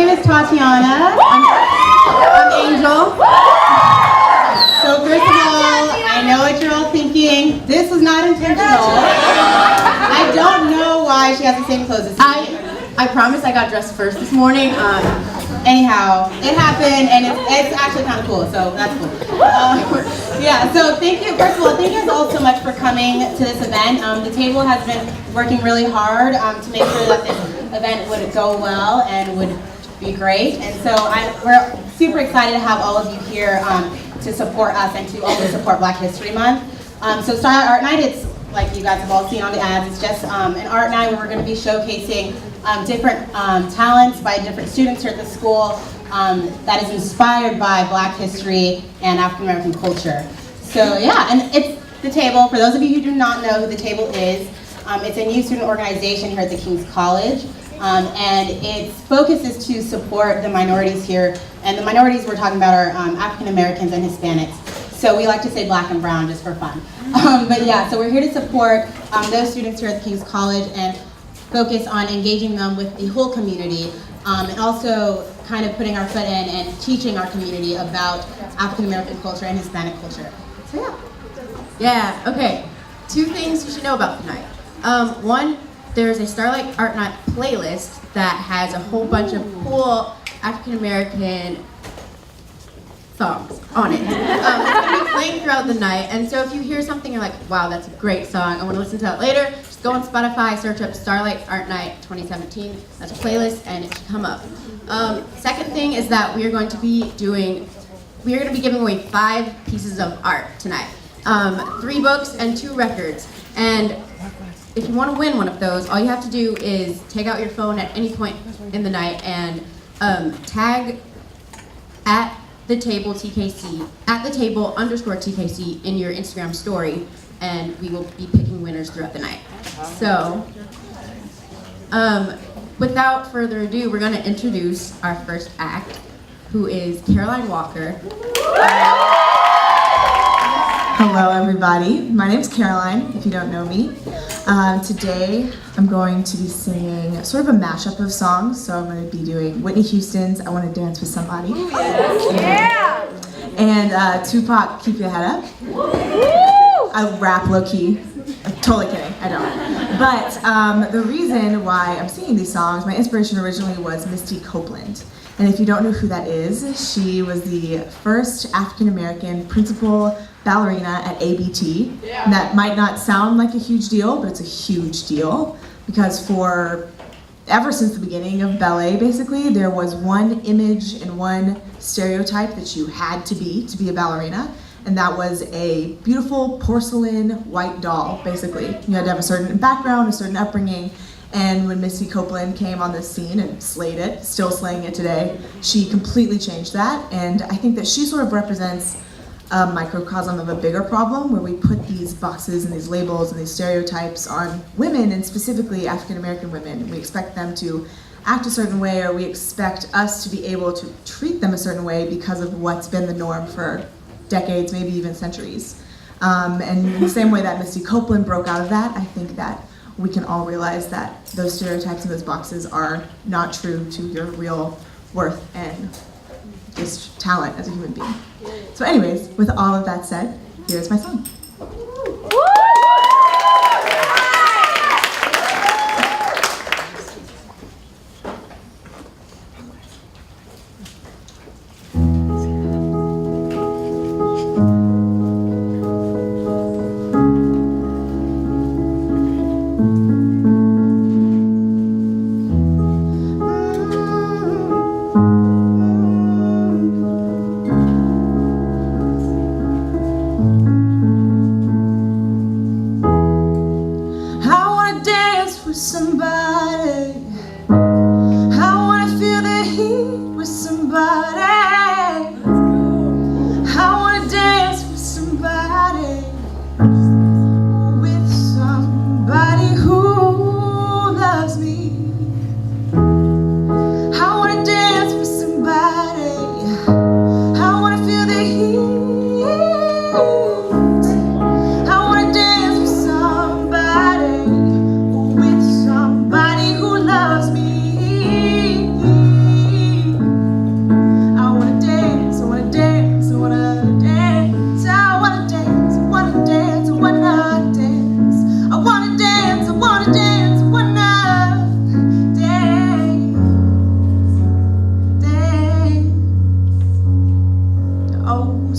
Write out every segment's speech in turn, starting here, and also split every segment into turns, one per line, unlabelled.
is Tatiana. I'm Angel. So first of all, I know what you're all thinking. This was not intentional. I don't know why she has the same clothes as me. I promise I got dressed first this morning. Anyhow, it happened, and it's actually kind of cool, so that's cool. Yeah, so thank you. First of all, thank you guys all so much for coming to this event. The table has been working really hard to make sure that this event would go well and would be great. And so we're super excited to have all of you here to support us and to also support Black History Month. So Starlight Art Night, it's like you guys have all seen on the ads, it's just an art night where we're going to be showcasing different talents by different students here at the school that is inspired by Black history and African American culture. So yeah, and it's the table. For those of you who do not know who the table is, it's a new student organization here at the King's College, and its focus is to support the minorities here, and the minorities we're talking about are African Americans and Hispanics. So we like to say black and brown just for fun. But yeah, so we're here to support those students here at the King's College and focus on engaging them with the whole community, and also kind of putting our foot in and teaching our community about African American culture and Hispanic culture. So yeah.
Yeah, okay. 2 things you should know about tonight. One, there's a Starlight Art Night playlist that has a whole bunch of cool African American songs on it. It's going to be playing throughout the night, and so if you hear something you're like, wow, that's a great song, I want to listen to that later, just go on Spotify, search up Starlight Art Night 2017, that's a playlist, and it should come up. Second thing is that we are going to be giving away 5 pieces of art tonight. 3 books and 2 records, and if you want to win one of those, all you have to do is take out your phone at any point in the night and tag at the table TKC, at the table _TKC in your Instagram story, and we will be picking winners throughout the night. So, without further ado, we're going to introduce our first act, who is Caroline Walker.
Hello everybody, my name's Caroline, if you don't know me. Today I'm going to be singing sort of a mashup of songs, so I'm going to be doing Whitney Houston's I Want to Dance with Somebody. Yeah! And Tupac, Keep Your Head Up. I rap low-key. I'm totally kidding, I don't. But the reason why I'm singing these songs, my inspiration originally was Misty Copeland. And if you don't know who that is, she was the first African-American principal ballerina at ABT. Yeah. And that might not sound like a huge deal, but it's a huge deal because ever since the beginning of ballet, basically, there was one image and one stereotype that you had to be a ballerina, and that was a beautiful porcelain white doll, basically. You had to have a certain background, a certain upbringing, and when Misty Copeland came on this scene and slayed it, still slaying it today, she completely changed that, and I think that she sort of represents a microcosm of a bigger problem where we put these boxes and these labels and these stereotypes on women, and specifically African American women. We expect them to act a certain way, or we expect us to be able to treat them a certain way because of what's been the norm for decades, maybe even centuries. And in the same way that Misty Copeland broke out of that, I think that we can all realize that those stereotypes and those boxes are not true to your real worth and just talent as a human being. So anyways, with all of that said, here's my song.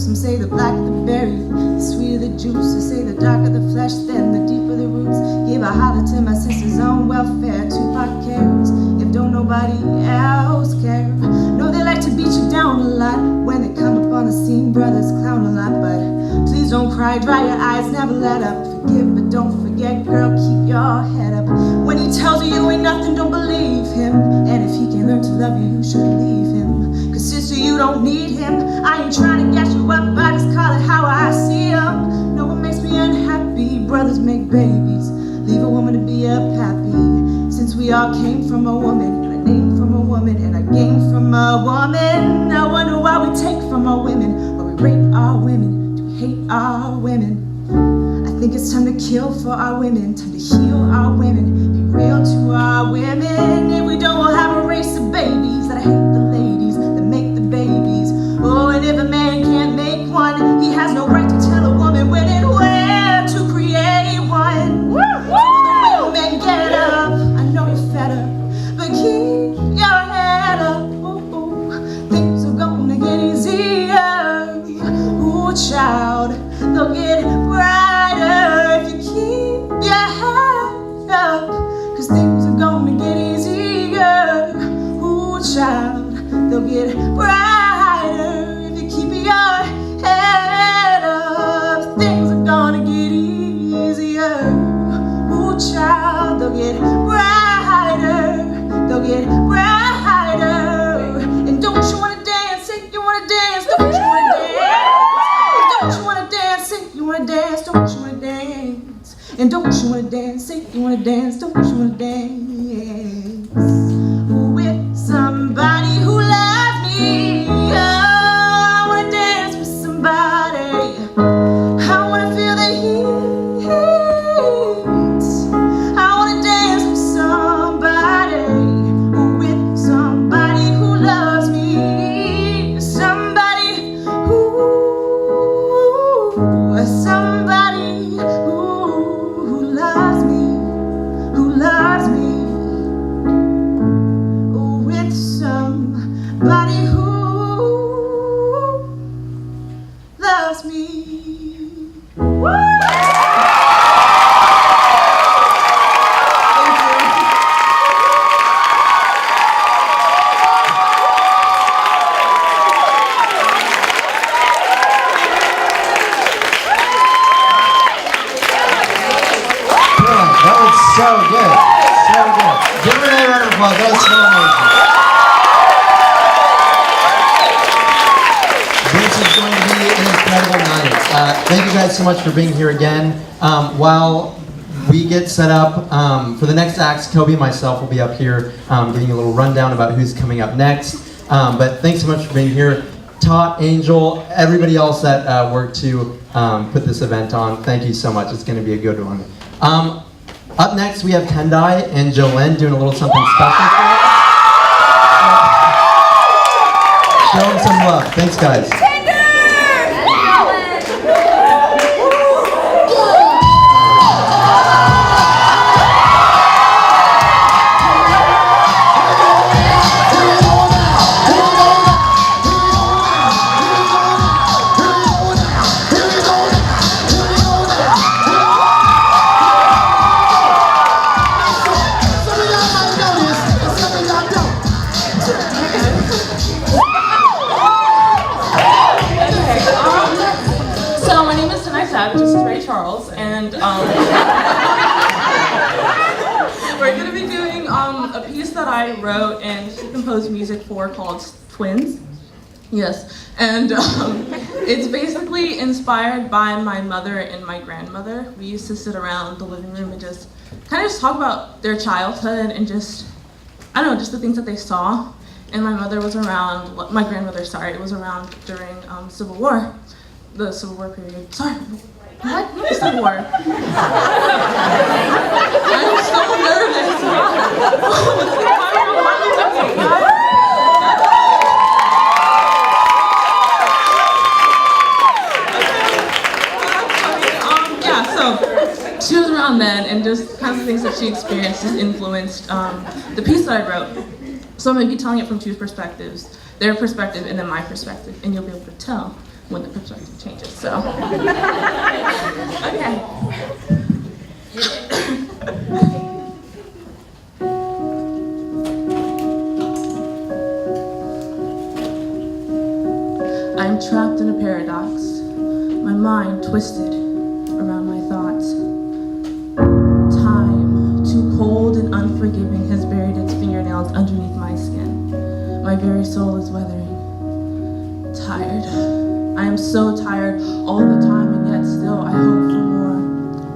Some say the black the berry, the sweeter the juice. They say the darker the flesh, then the deeper the roots. Give a holler to my sister's own welfare. Tupac cares if don't nobody else care. No, they like to beat you down a lot when they come up on the scene. Brothers clown a lot, but please don't cry, dry your eyes, never let up. Forgive but don't forget, girl, keep your head up. When he tells you you ain't nothing, don't believe him. And if he can learn to love you, you should leave him. Cause sister, you don't need him. I ain't trying to get you up, I just call it how I see him. No one makes me unhappy, brothers make babies. Leave a woman to be up happy. Since we all came from a woman, and I named from a woman, and I gained from a woman, I wonder why we take from our women, or we rape our women, do we hate our women? I think it's time to kill for our women, time to heal our women, be real to our women. If we don't, we'll have a race of babies that I hate the ladies that make the babies. Oh, and if a man can't make one, he has no right to tell a woman when and where to create one. So the women get up, I know you're fed up, but keep your head up. Ooh, things are gonna get easier. Ooh, child, they'll get brighter if you keep your head up. Cause things are gonna get easier. Ooh, child, they'll get brighter if you keep your head up. Things are gonna get easier. Ooh, child, they'll get brighter. They'll get brighter. And don't you wanna dance? If you wanna dance, don't you wanna dance? Don't you wanna dance? If you wanna dance, don't you wanna dance? And don't you wanna dance? If you wanna dance, don't you wanna dance? With somebody who loves me. Oh, I wanna dance with somebody. I wanna feel the heat. I wanna dance with somebody. With somebody who loves me. Somebody who loves me, who loves me. With somebody who loves me.
That was so good. So good. Give her another round of applause. That was so amazing. This is going to be an incredible night. Thank you guys so much for being here again. While we get set up for the next acts, Kobe and myself will be up here giving you a little rundown about who's coming up next. But thanks so much for being here. Tot, Angel, everybody else that worked to put this event on, thank you so much. It's going to be a good one. Up next, we have Tendai and Jolene doing a little something special for us. Show them some love. Thanks, guys.
We're going to be doing a piece that I wrote and she composed music for called Twins. Yes, and it's basically inspired by my mother and my grandmother. We used to sit around the living room and just kind of just talk about their childhood and just, I don't know, just the things that they saw. And my mother was around, my grandmother, sorry, was around during Civil War, the Civil War period. Sorry. What? Not the Civil War. I'm so nervous. Yeah, so she was around then, and just kinds of things that she experienced just influenced the piece that I wrote. So I'm going to be telling it from two perspectives, their perspective and then my perspective, and you'll be able to tell when the perspective changes, so. Okay. I'm trapped in a paradox, my mind twisted around my thoughts. Time, too cold and unforgiving, has buried its fingernails underneath my skin. My very soul is weathering. Tired. I am so tired all the time, and yet still I hope for more.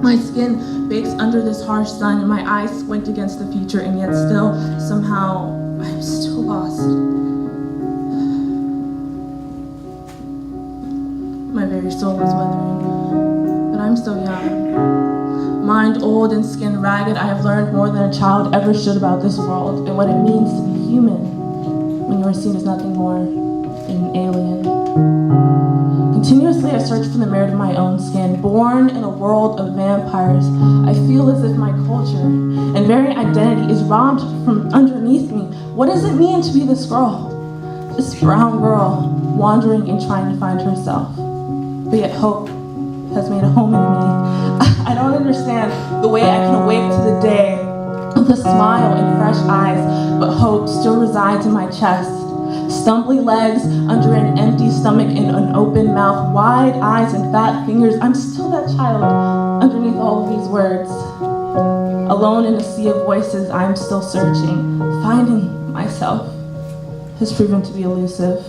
My skin bakes under this harsh sun, and my eyes squint against the future, and yet still, somehow, I'm still lost. My very soul is weathering, but I'm still young. Mind old and skin ragged, I have learned more than a child ever should about this world and what it means to be human when you are seen as nothing more than an alien. Continuously I search for the merit of my own skin. Born in a world of vampires, I feel as if my culture and very identity is robbed from underneath me. What does it mean to be this girl? This brown girl wandering and trying to find herself. But yet hope has made a home in me. I don't understand the way I can awake to the day with a smile and fresh eyes, but hope still resides in my chest. Stumbly legs under an empty stomach and an open mouth, wide eyes and fat fingers. I'm still that child underneath all of these words. Alone in a sea of voices, I'm still searching. Finding myself has proven to be elusive.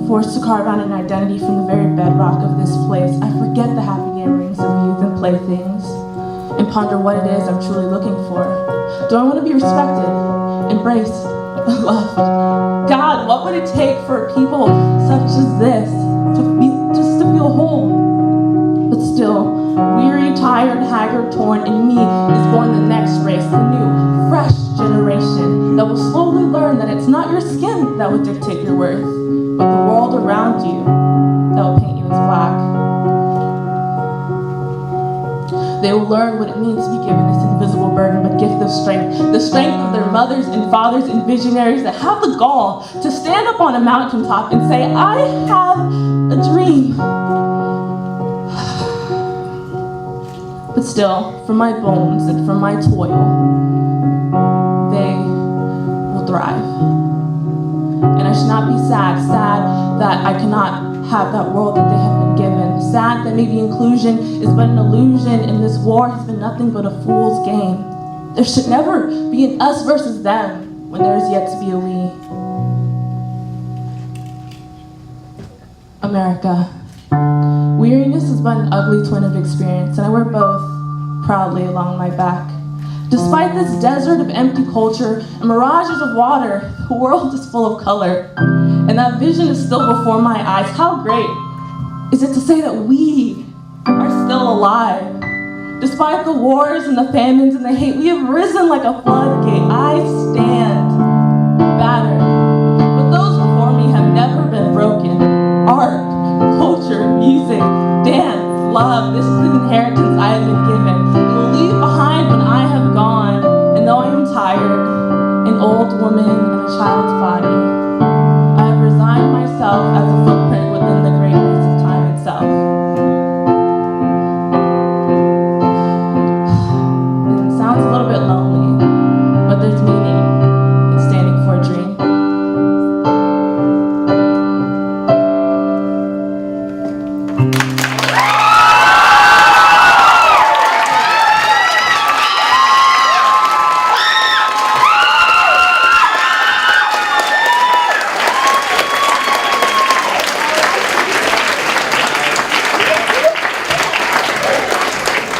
Forced to carve out an identity from the very bedrock of this place, I forget the happy gammerings of youth and playthings and ponder what it is I'm truly looking for. Do I want to be respected, embraced, loved? God, what would it take for people such as this just to feel whole? But still, weary, tired, haggard, torn, in me is born the next race, the new, fresh generation that will slowly learn that it's not your skin that will dictate your worth, but the world around you that will paint you as black. They will learn what it means to be given this invisible burden, but gift of strength, the strength of their mothers and fathers and visionaries that have the gall to stand up on a mountaintop and say, I have a dream. But still, from my bones and from my toil, they will thrive. And I should not be sad that I cannot have that world that they have been given. Sad that maybe inclusion is but an illusion and this war has been nothing but a fool's game. There should never be an us versus them when there is yet to be a we. America. Weariness is but an ugly twin of experience, and I wear both proudly along my back. Despite this desert of empty culture and mirages of water, the world is full of color. And that vision is still before my eyes. How great is it to say that we are still alive? Despite the wars and the famines and the hate, we have risen like a floodgate. I stand battered. But those before me have never been broken. Art, culture, music, dance, love, this is an inheritance I have been given. And will leave behind when I have gone. And though I am tired, an old woman in a child's body, I have resigned myself as a footprint within the great race of time itself. And it sounds a little bit lonely, but there's meaning in standing for a dream.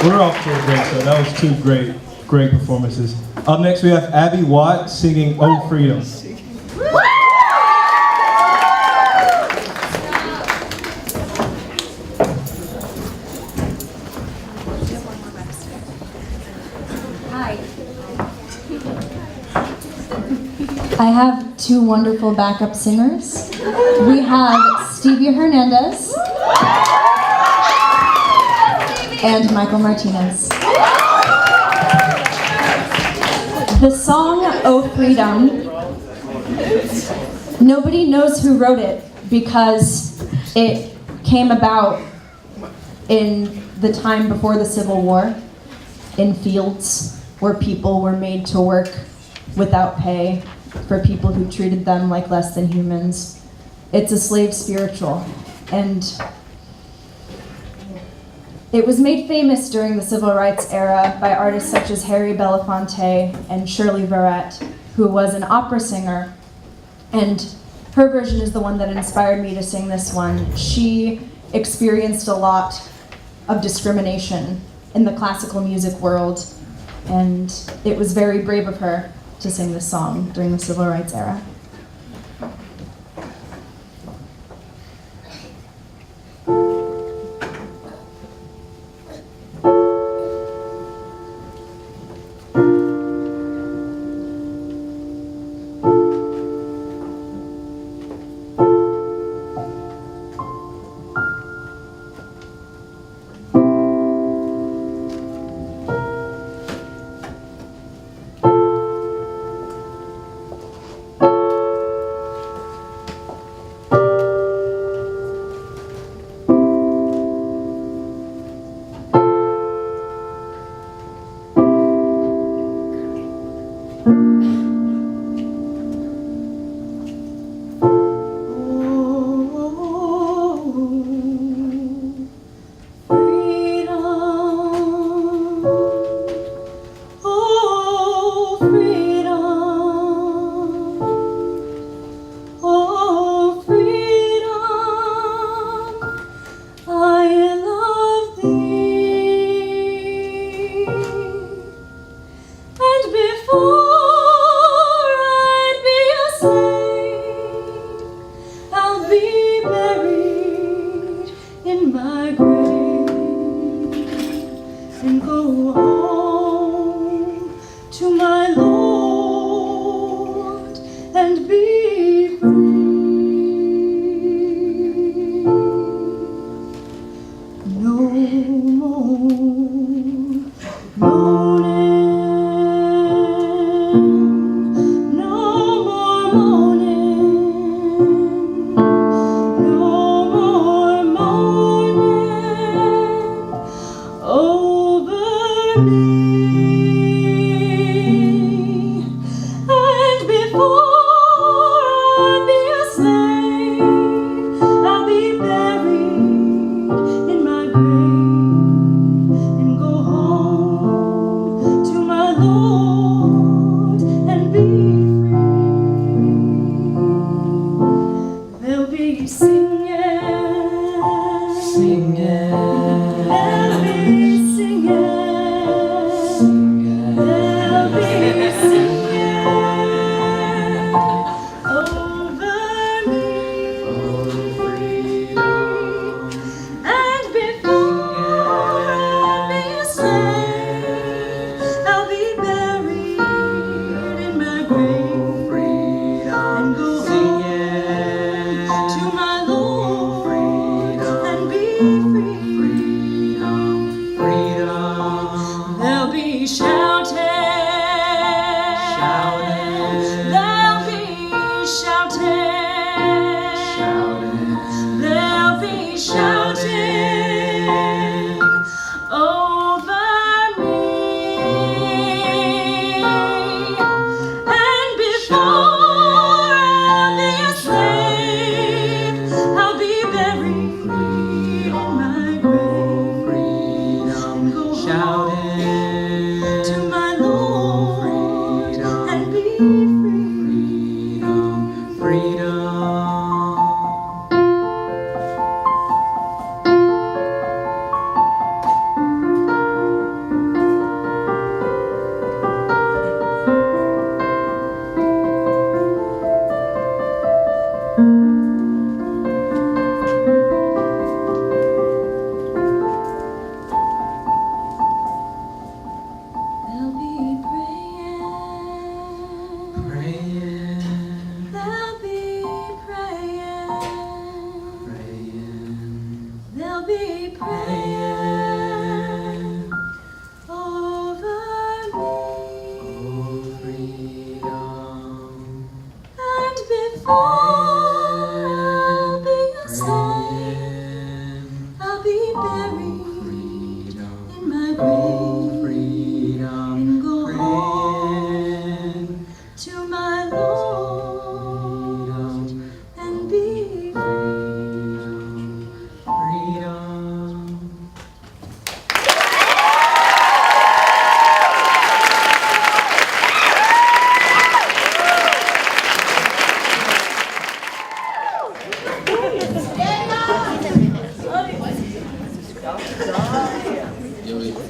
We're off to a great start. That was two great performances. Up next we have Abby Watt singing "Oh Freedom."
Hi. I have two wonderful backup singers. We have Stevie Hernandez and Michael Martinez. The song "Oh Freedom," nobody knows who wrote it because It came about in the time before the Civil War, in fields where people were made to work without pay for people who treated them like less than humans. It's a slave spiritual, and it was made famous during the Civil Rights era by artists such as Harry Belafonte and Shirley Verrett, who was an opera singer, and her version is the one that inspired me to sing this one. She experienced a lot of discrimination in the classical music world, and it was very brave of her to sing this song during the Civil Rights era.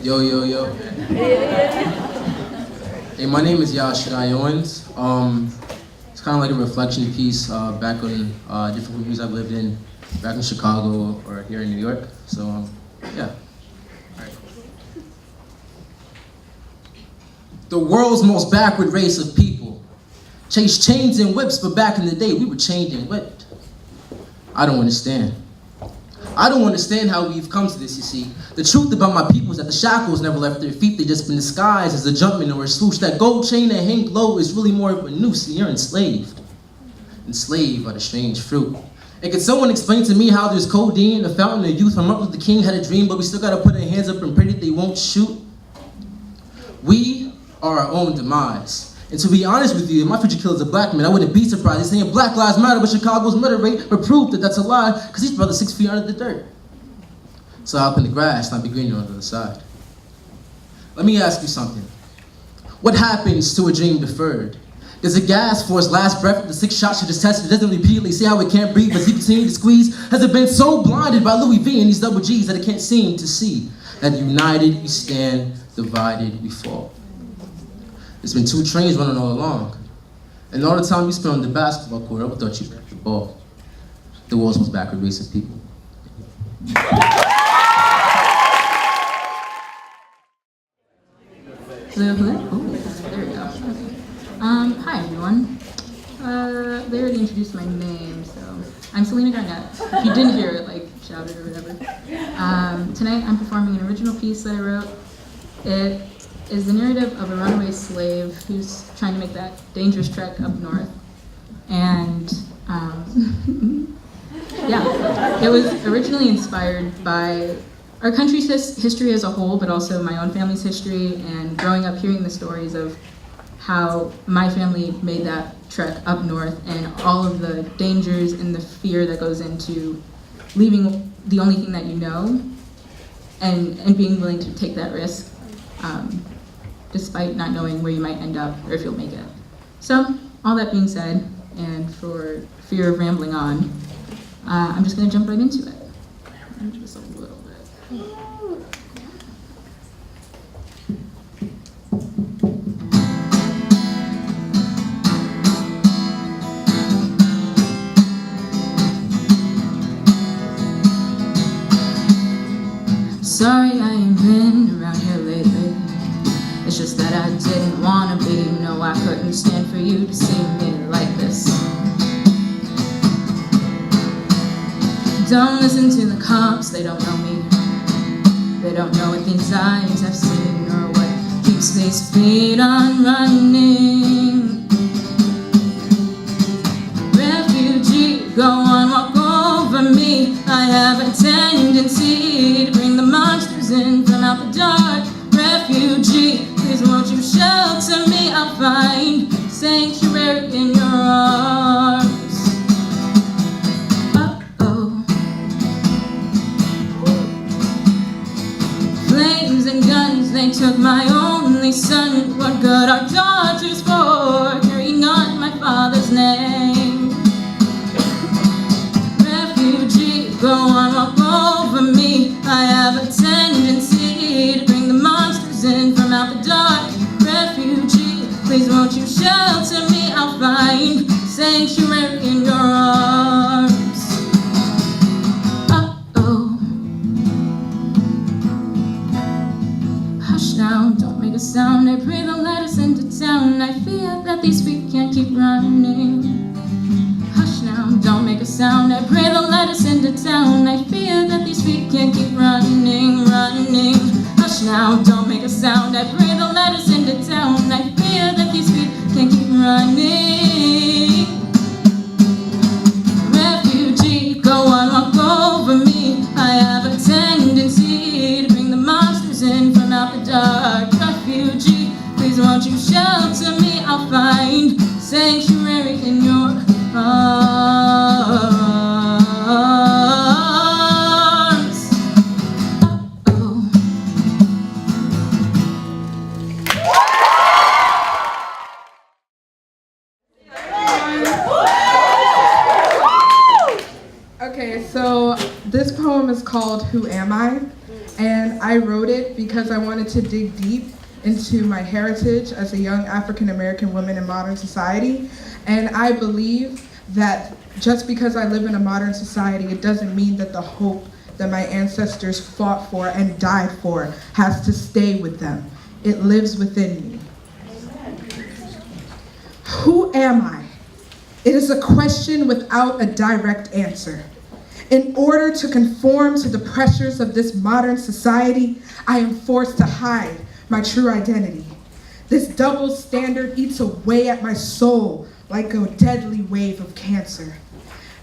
Yo, yo, yo. Hey, my name is Yashai Owens. It's kind of like a reflection piece back on different communities I've lived in, back in Chicago or here in New York. So, yeah. The world's most backward race of people. Chase chains and whips, but back in the day, we were chained and whipped. I don't understand. I don't understand how we've come to this, you see. The truth about my people is that the shackles never left their feet. They just been disguised as a jumpman or a swoosh. That gold chain that hangs low is really more of a noose, and you're enslaved. Enslaved by the strange fruit. And can someone explain to me how there's codeine, a fountain of youth, when Martin Luther King had a dream, but we still gotta put our hands up and pray that they won't shoot? We are our own demise. And to be honest with you, if my future killer's a black man, I wouldn't be surprised. He's saying Black Lives Matter, but Chicago's murder rate would prove that that's a lie, because he's brother 6 feet under the dirt. So up in the grass, not be greener on the other side. Let me ask you something. What happens to a dream deferred? Does a gas for its last breath after 6 shots should just test it? Doesn't repeatedly say how it can't breathe, but he continues to squeeze? Has it been so blinded by Louis V and these double G's that it can't seem to see that united we stand, divided we fall? There's been 2 trains running all along. And all the time you spent on the basketball court, I thought you picked the ball. The world's most backward race of people.
Hello, hello. Oh, there we go. Okay. Hi everyone. They already introduced my name, so I'm Selena Garnett. If you didn't hear it, like shout it or whatever. Tonight I'm performing an original piece that I wrote. It is the narrative of a runaway slave who's trying to make that dangerous trek up north. And yeah, it was originally inspired by our country's history as a whole, but also my own family's history, and growing up hearing the stories of how my family made that trek up north and all of the dangers and the fear that goes into leaving the only thing that you know and being willing to take that risk despite not knowing where you might end up or if you'll make it. So, all that being said, and for fear of rambling on, I'm just going to jump right into it. Just a little bit. Sorry I ain't been around here lately. It's just that I didn't wanna be. No, I couldn't stand for you to see me like this. Don't listen to the cops, they don't know me. They don't know what these eyes have seen or what keeps these feet on running. Refugee, go on, walk over me. I have a tendency to bring the monsters in from out the dark. Refugee, please won't you shelter me? I'll find sanctuary in your arms. Uh-oh. Flames and guns, they took my only son. What good are daughters for, carrying on my father's name? Refugee, go on, walk over me. I have a tendency to bring the monsters in from out the dark. Refugee, please won't you shelter me? I'll find sanctuary in your arms. Uh-oh. Hush now, don't make a sound. I pray they'll let us into town. I fear that these feet can't keep running. Hush now, don't make a sound. I pray they'll let us into town. I fear that these feet can't keep running, running. Hush now, don't make a sound. I pray they'll let us into town. I fear that these feet can't keep running. Refugee, go on, walk over me. I have a tendency to bring the monsters in from out the dark. Refugee, please won't you shelter me? I'll find sanctuary in your arms.
Okay, so this poem is called Who Am I? and I wrote it because I wanted to dig deep into my heritage as a young African American woman in modern society. And I believe that just because I live in a modern society, it doesn't mean that the hope that my ancestors fought for and died for has to stay with them. It lives within me. Who am I? It is a question without a direct answer. In order to conform to the pressures of this modern society, I am forced to hide my true identity. This double standard eats away at my soul like a deadly wave of cancer.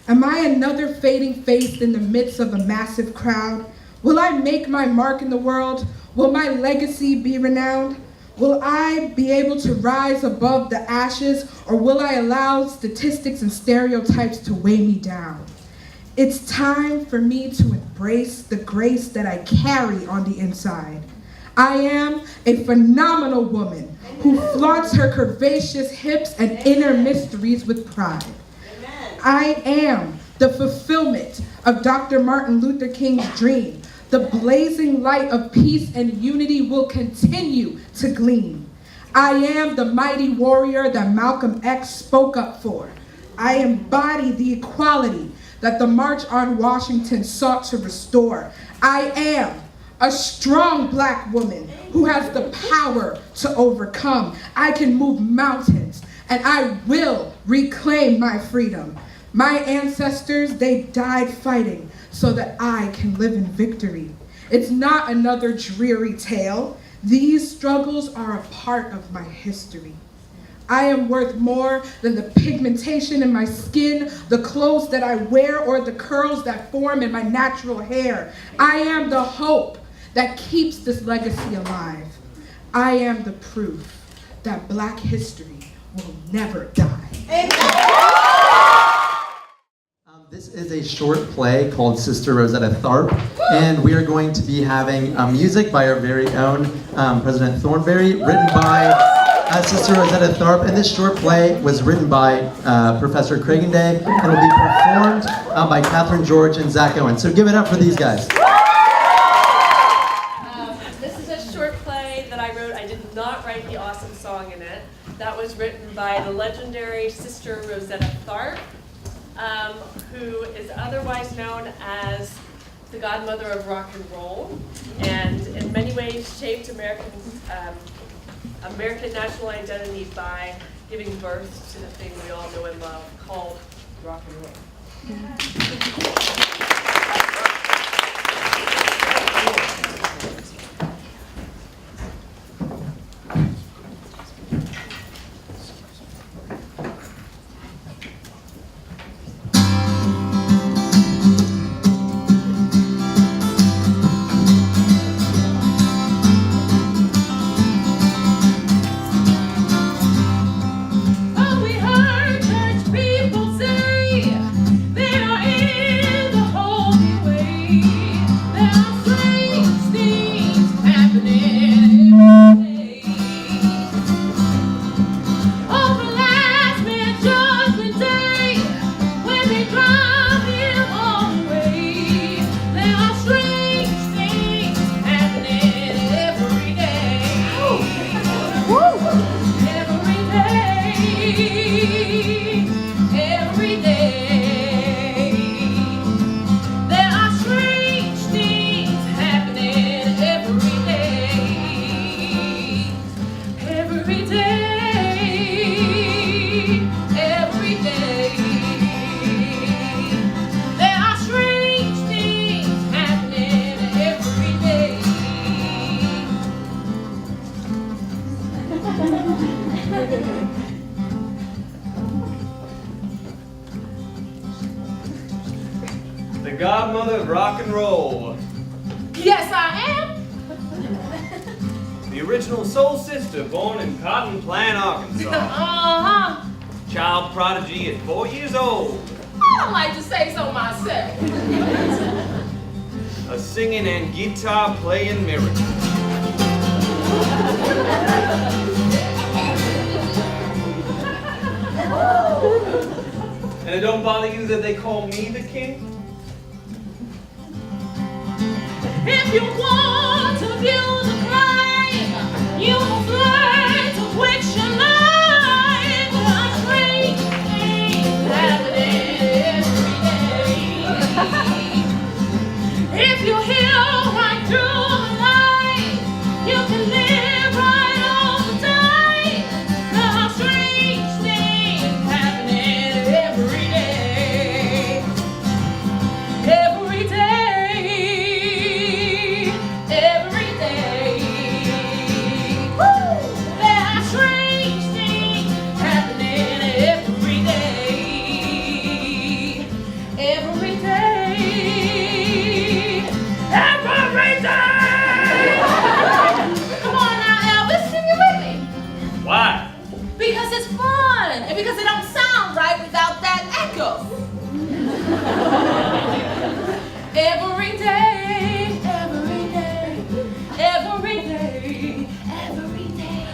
Am I another fading face in the midst of a massive crowd? Will I make my mark in the world? Will my legacy be renowned? Will I be able to rise above the ashes, or will I allow statistics and stereotypes to weigh me down? It's time for me to embrace the grace that I carry on the inside. I am a phenomenal woman who flaunts her curvaceous hips and inner mysteries with pride. I am the fulfillment of Dr. Martin Luther King's dream. The blazing light of peace and unity will continue to gleam. I am the mighty warrior that Malcolm X spoke up for. I embody the equality that the March on Washington sought to restore. I am a strong Black woman who has the power to overcome. I can move mountains, and I will reclaim my freedom. My ancestors, they died fighting so that I can live in victory. It's not another dreary tale. These struggles are a part of my history. I am worth more than the pigmentation in my skin, the clothes that I wear, or the curls that form in my natural hair. I am the hope that keeps this legacy alive. I am the proof that Black history will never die.
This is a short play called Sister Rosetta Tharpe, and we are going to be having music by our very own President Thornberry, written by Sister Rosetta Tharpe, and this short play was written by Professor Craigenday and will be performed by Catherine George and Zach Owen. So give it up for these guys.
This is a short play that I wrote. I did not write the awesome song in it. That was written by the legendary Sister Rosetta Tharpe, who is otherwise known as the godmother of rock and roll, and in many ways shaped American national identity by giving birth to the thing we all know and love called rock and roll.
The godmother of rock and roll.
Yes, I am.
The original soul sister born in Cotton Plant, Arkansas.
Uh-huh.
Child prodigy at 4 years old.
I don't like to say so myself.
A singing and guitar playing miracle. And it don't bother you that they call me the king?
If you want to view the flame, you must learn to quench your life. There are strange things happening every day. If you heal right through the night, you can live right on the day. There are strange things happening every day. Every day. Every day. Woo! There are strange things happening every day. Every day. Every day! Come on now, Elvis, sing it with me.
Why?
Because it's fun, and because it don't sound right without that echo. Every day, every day, every day, every day.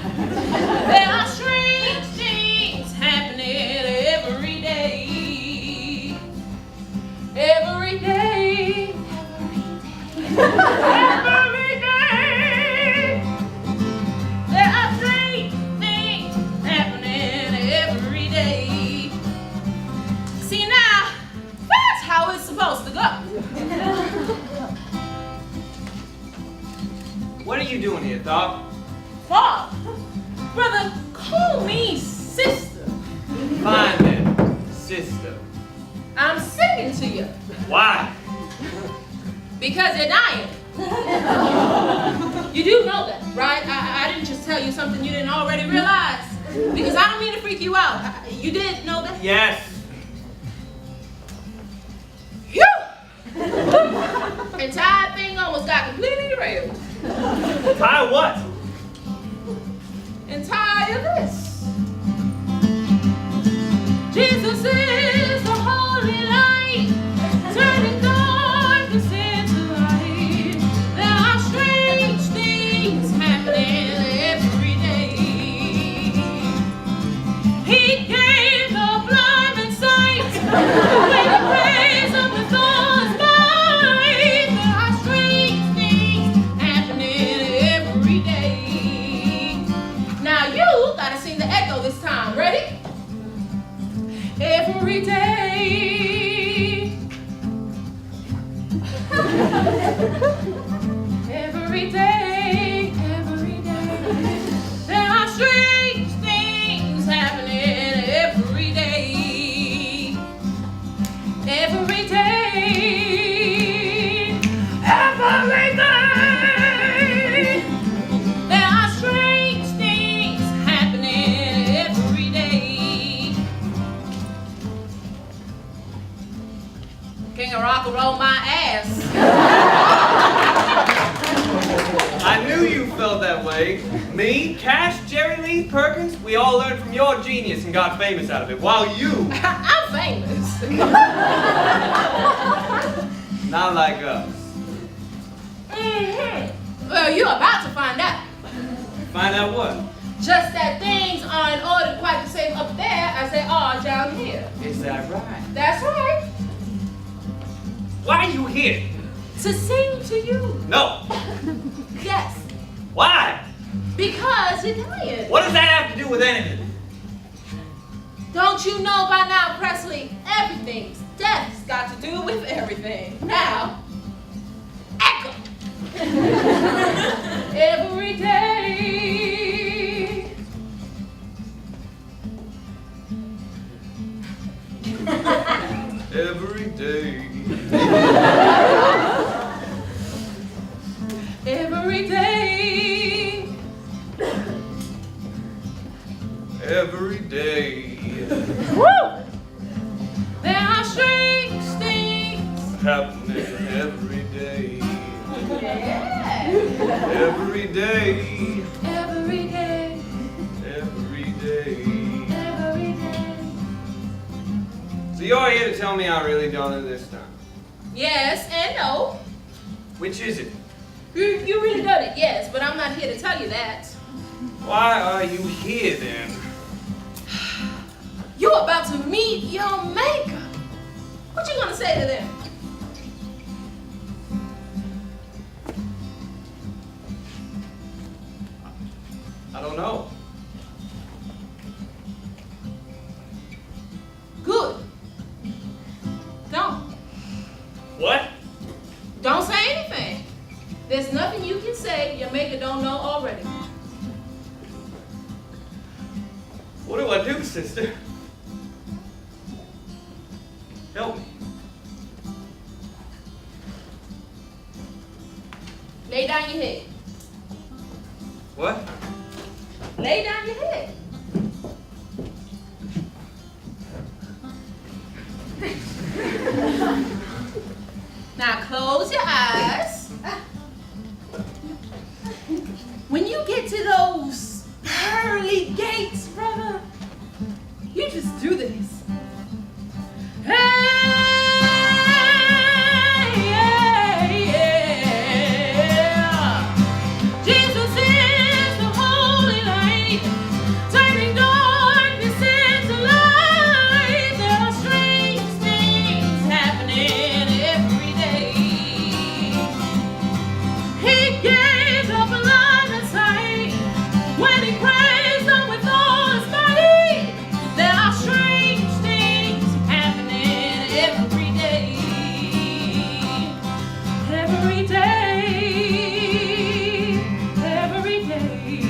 There are strange things happening every day. Every day, every day. There are strange things happening every day. See now, that's how it's supposed to go.
What are you doing here, Doc?
Bob, brother, call me sister.
Fine then, sister.
I'm singing to you
Why?
because you're dying. You do know that, right? I didn't just tell you something you didn't already realize. Because I don't mean to freak you out. You did know that?
Yes.
Phew! Entire thing almost got completely derailed.
Tie what?
Entire this. Jesus is the holy light, turning darkness into light. There are strange things happening every day. He gave the blind man sight when he raised up the thorns blind. There are strange things happening every day. Now you gotta sing the echo this time. Ready? Every day. Every day, every day. There are strange things happening every day. Every day. Every day. There are strange things happening every day. King of Rock will roll my ass.
I knew you felt that way. Me, Cash, Jerry Lee, Perkins, we all learned from your genius and got famous out of it. While you,
I'm famous.
not like us.
Well, you're about to find out.
Find out what?
Just that things aren't ordered quite the same up there as they are down here.
Is that right?
That's right.
Why are you here?
To sing to you.
No.
Yes.
Why?
Because you're dying.
What does that have to do with anything?
Don't you know by now, Presley, everything's death's got to do with everything. Now, echo. Every day.
Every day.
Every day.
Every day.
Woo! There are strange things
Happening every day.
Yeah.
Every day.
Every day.
Every day.
Every day.
So you're here to tell me I really don't know this time.
Yes and no.
Which is it?
You really done it, yes, but I'm not here to tell you that.
Why are you here then?
You're about to meet your maker. What you gonna say to them?
What?
Don't say anything. There's nothing you can say your maker don't know already.
What do I do, sister? Help me.
Lay down your head.
What?
Lay down your head. Now close your eyes. When you get to those pearly gates, brother, you just do this. Hey, yeah. Jesus is the holy light, turning darkness into light. There are strange things happening every day. He gave up a line of sight when he praised them with all his might. There are strange things happening every day. Every day. Every day.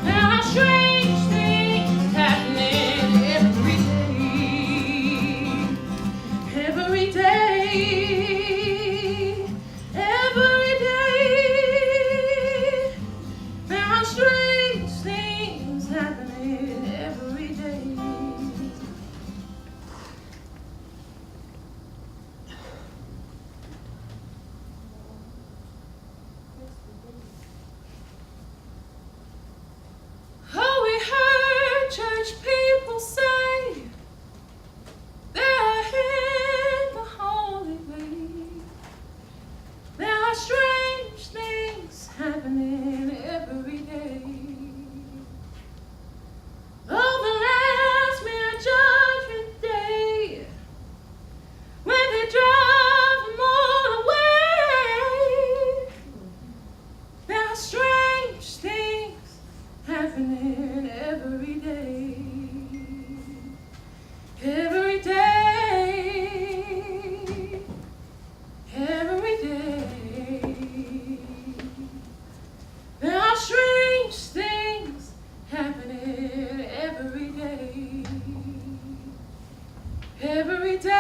There are strange things happening every day. Every day. Every day. There are strange things happening every day. Oh, we heard church people say they're in the holy way. There are strange things happening every day. Oh, the last mere judgment day, when they drive them all away. There are strange things happening every day. Every day. Every day. There are strange things happening every day. Every day.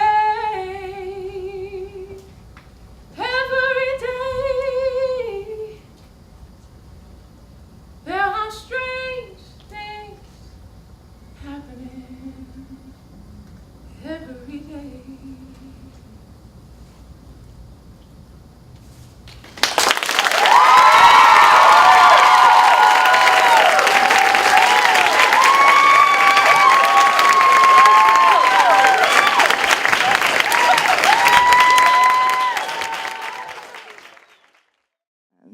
Every day. There are strange things happening every day.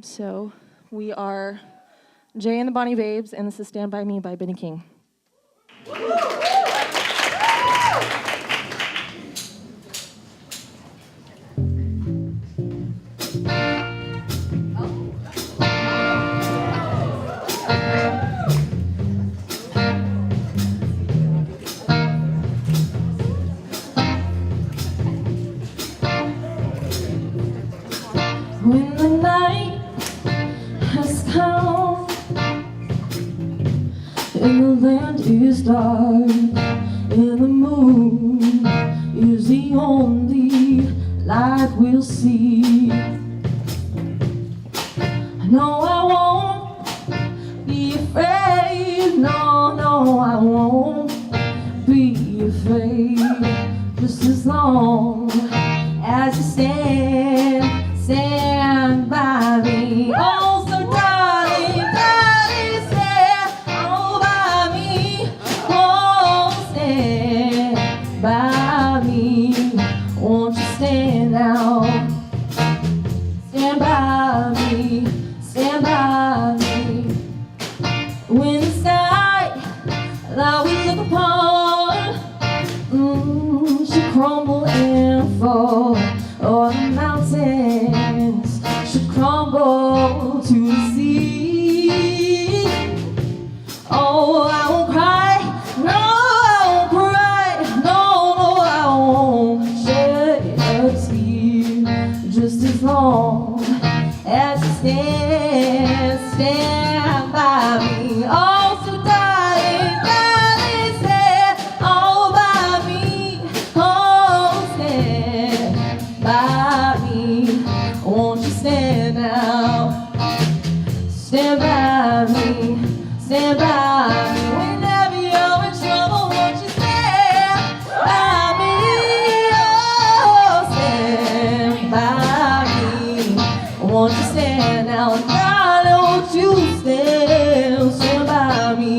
So we are Jay and the Bonnie Babes, and this is Stand By Me by Benny King. When the night has come and the land is dark and the moon is the only light we'll see, no, I won't be afraid, no, no, I won't be afraid, just as long as you stand by me. Oh, so darling, darling, stand by me. Oh, stand by me. Won't you stand now? Stand by me, stand by me. When the sky that we look upon should crumble and fall, or the mountains should crumble to the sea. Oh, I won't cry, no, I won't cry, no, no, I won't shed long as you stand by me. Oh, so darling, darling, stand all by me. Oh, stand by me. Won't you stand now? Stand by me, stand by me. Whenever you're in trouble, won't you stand by me? Oh, stand by me. Won't you stand now? Darling, won't you stand by me?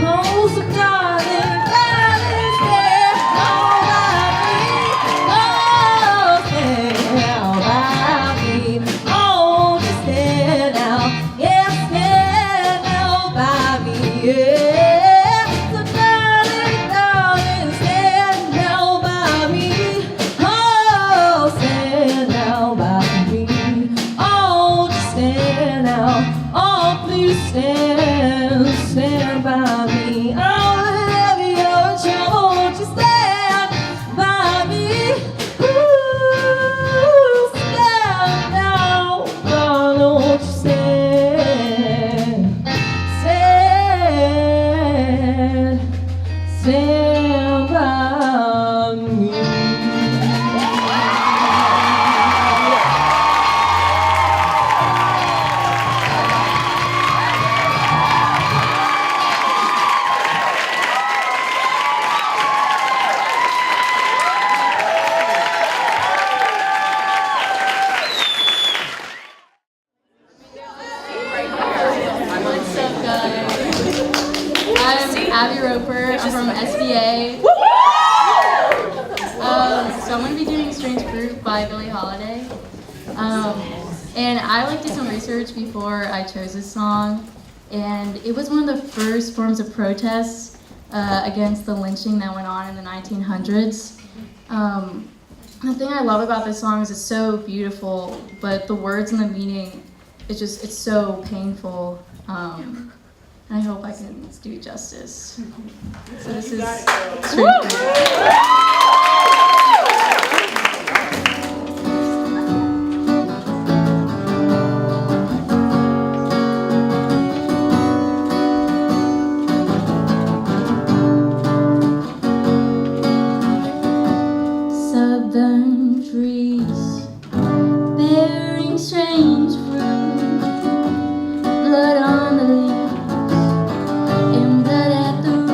Oh, so darling, darling, stand all by me. Oh, stand by me. Oh, just stand now. Yeah, stand all by me. Yeah. So darling, darling, stand now by me. Oh, stand now by me. Oh, just stand now. Oh, please stand by me. Oh, whenever you're in trouble, won't you stand by me? Ooh, stand now, darling, won't you stand by me?
What's up, guys? I'm Abby Roper. I'm from SBA. So I'm going to be doing Strange Fruit by Billie Holiday. And I did some research before I chose this song. And it was one of the first forms of protest against the lynching that went on in the 1900s. The thing I love about this song is it's so beautiful, but the words and the meaning, it's so painful. And I hope I can do it justice. So this is Strange Fruit. Southern trees bearing strange fruit, blood on the leaves and blood at the root.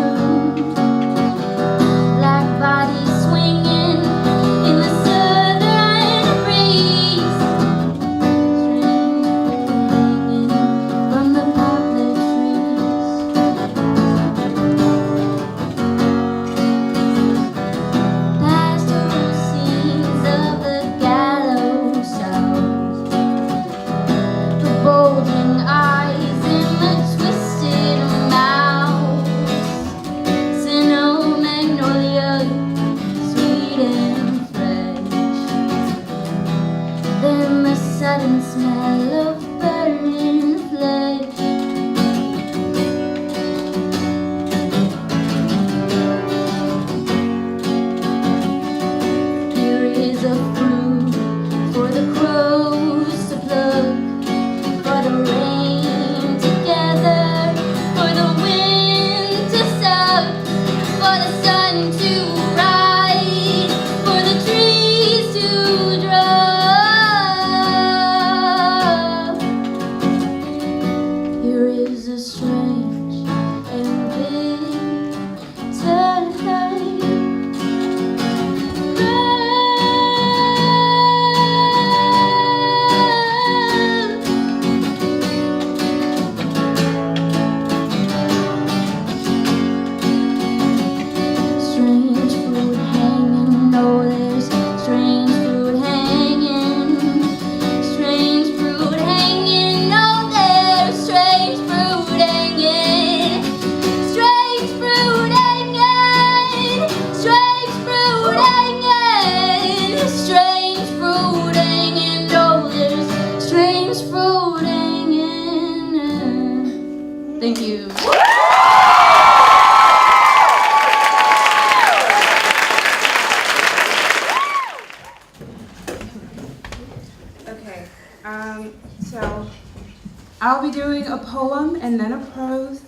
be doing a poem and then a prose.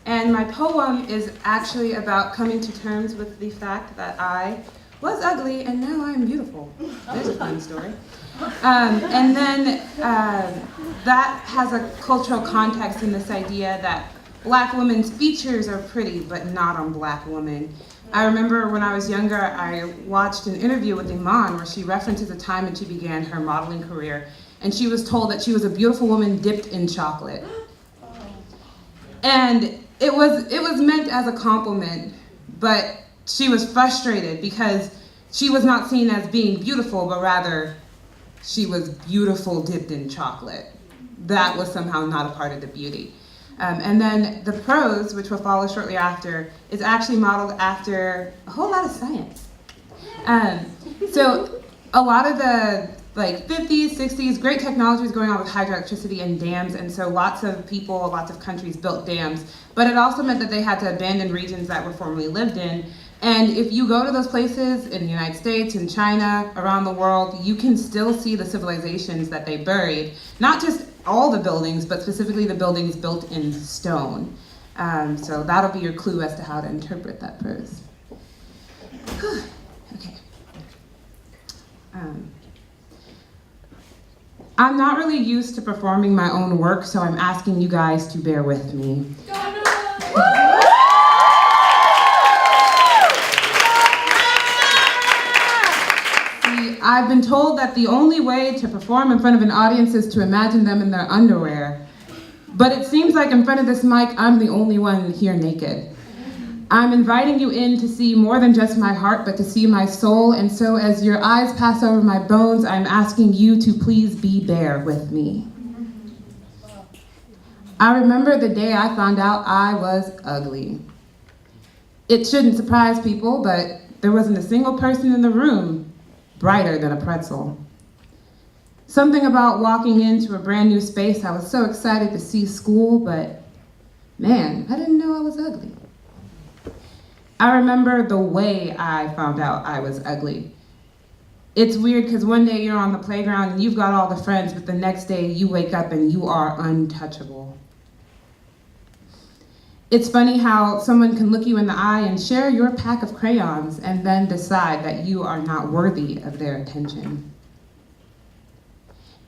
And my poem is actually about coming to terms with the fact that I was ugly and now I'm beautiful. There's a fun story. And then that has a cultural context in this idea that Black women's features are pretty, but not on Black women. I remember when I was younger, I watched an interview with Iman where she references a time when she began her modeling career, and she was told that she was a beautiful woman dipped in chocolate. And it was meant as a compliment, but she was frustrated because she was not seen as being beautiful, but rather she was beautiful dipped in chocolate. That was somehow not a part of the beauty. And then the prose, which will follow shortly after, is actually modeled after a whole lot of science. So a lot of the 50s, 60s, great technology was going on with hydroelectricity and dams, and so lots of people, lots of countries built dams, but it also meant that they had to abandon regions that were formerly lived in. And if you go to those places in the United States, in China, around the world, you can still see the civilizations that they buried, not just all the buildings, but specifically the buildings built in stone. So that'll be your clue as to how to interpret that prose. Okay. I'm not really used to performing my own work, so I'm asking you guys to bear with me. See, I've been told that the only way to perform in front of an audience is to imagine them in their underwear. But it seems like in front of this mic, I'm the only one here naked. I'm inviting you in to see more than just my heart, but to see my soul, and so as your eyes pass over my bones, I'm asking you to please be bare with me. I remember the day I found out I was ugly. It shouldn't surprise people, but there wasn't a single person in the room brighter than a pretzel. Something about walking into a brand new space, I was so excited to see school, but man, I didn't know I was ugly. I remember the way I found out I was ugly. It's weird because one day you're on the playground and you've got all the friends, but the next day you wake up and you are untouchable. It's funny how someone can look you in the eye and share your pack of crayons and then decide that you are not worthy of their attention.